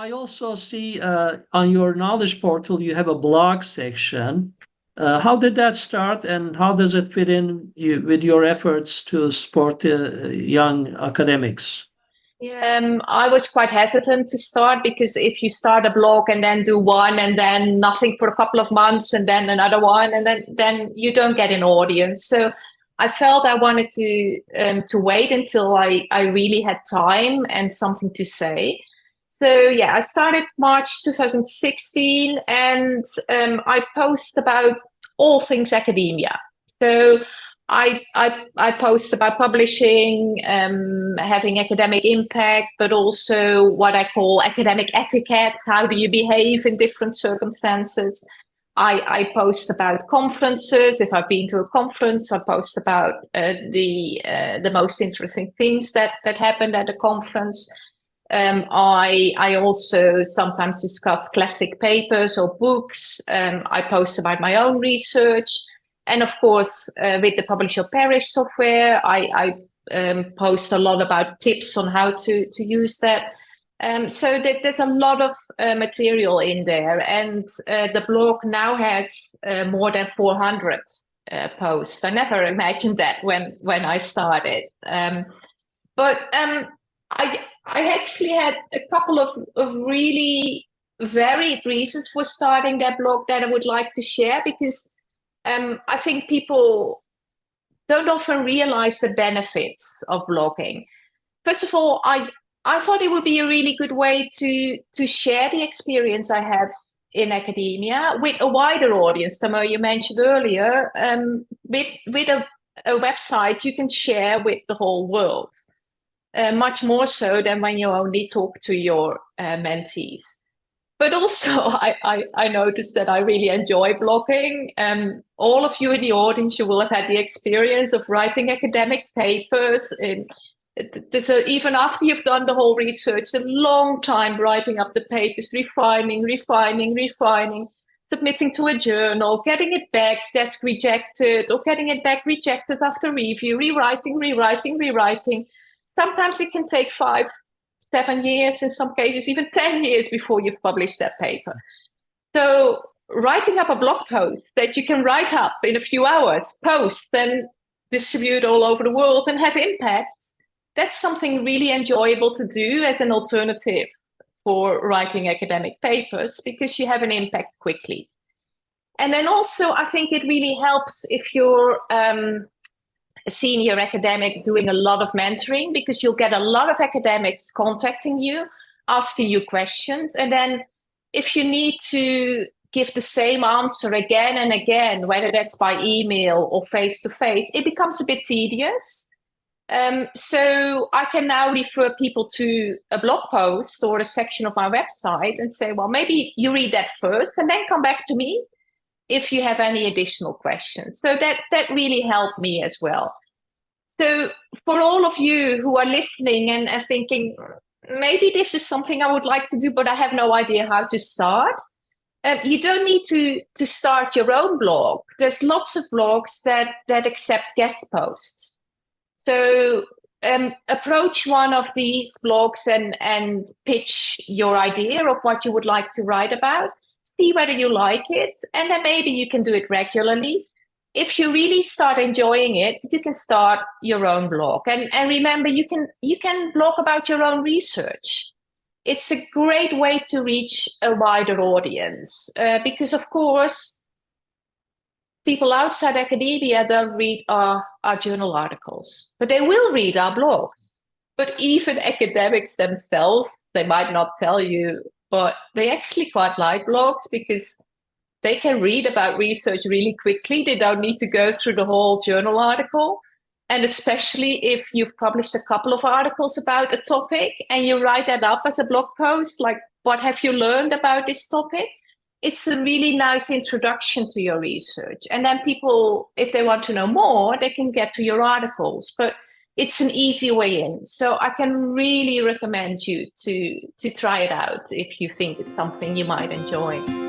I also see on your knowledge portal you have a blog section. How did that start, and how does it fit in with your efforts to support young academics? I was quite hesitant to start because if you start a blog and then do one and then nothing for a couple of months and then another one and then you don't get an audience. So I felt I wanted to wait until I really had time and something to say. So yeah, I started March 2016 and I post about all things academia. So I post about publishing, having academic impact, but also what I call academic etiquette. How do you behave in different circumstances? I post about conferences. If I've been to a conference, I post about the most interesting things that happened at a conference. I also sometimes discuss classic papers or books. I post about my own research. And of course, with the Publish or Perish software, I post a lot about tips on how to use that. So there's a lot of material in there. And the blog now has more than 400 posts. I never imagined that when I started. But I actually had a couple of really varied reasons for starting that blog that I would like to share, because I think people don't often realize the benefits of blogging. First of all, I thought it would be a really good way to share the experience I have in academia with a wider audience. Samo, you mentioned earlier, with a website you can share with the whole world, much more so than when you only talk to your mentees. But also, I noticed that I really enjoy blogging. All of you in the audience, you will have had the experience of writing academic papers. Even after you've done the whole research, a long time writing up the papers, refining, submitting to a journal, getting it back, desk rejected, or getting it back rejected after review, rewriting. Sometimes it can take 5-7 years, in some cases even 10 years before you've published that paper. So writing up a blog post that you can write up in a few hours, post, then distribute all over the world and have impact, that's something really enjoyable to do as an alternative for writing academic papers, because you have an impact quickly. And then also I think it really helps if you're a senior academic doing a lot of mentoring, because you'll get a lot of academics contacting you, asking you questions. And then if you need to give the same answer again and again, whether that's by email or face-to-face, it becomes a bit tedious. So I can now refer people to a blog post or a section of my website and say, well, maybe you read that first and then come back to me if you have any additional questions. So that really helped me as well. So for all of you who are listening and thinking, maybe this is something I would like to do, but I have no idea how to start, you don't need to start your own blog. There's lots of blogs that accept guest posts. So approach one of these blogs and pitch your idea of what you would like to write about. See whether you like it, and then maybe you can do it regularly. If you really start enjoying it, you can start your own blog. And remember, you can blog about your own research. It's a great way to reach a wider audience, because, of course, people outside academia don't read our journal articles, but they will read our blogs. But even academics themselves, they might not tell you, but they actually quite like blogs because they can read about research really quickly. They don't need to go through the whole journal article. And especially if you've published a couple of articles about a topic and you write that up as a blog post, like, what have you learned about this topic? It's a really nice introduction to your research. And then people, if they want to know more, they can get to your articles. But it's an easy way in. So I can really recommend you to try it out if you think it's something you might enjoy.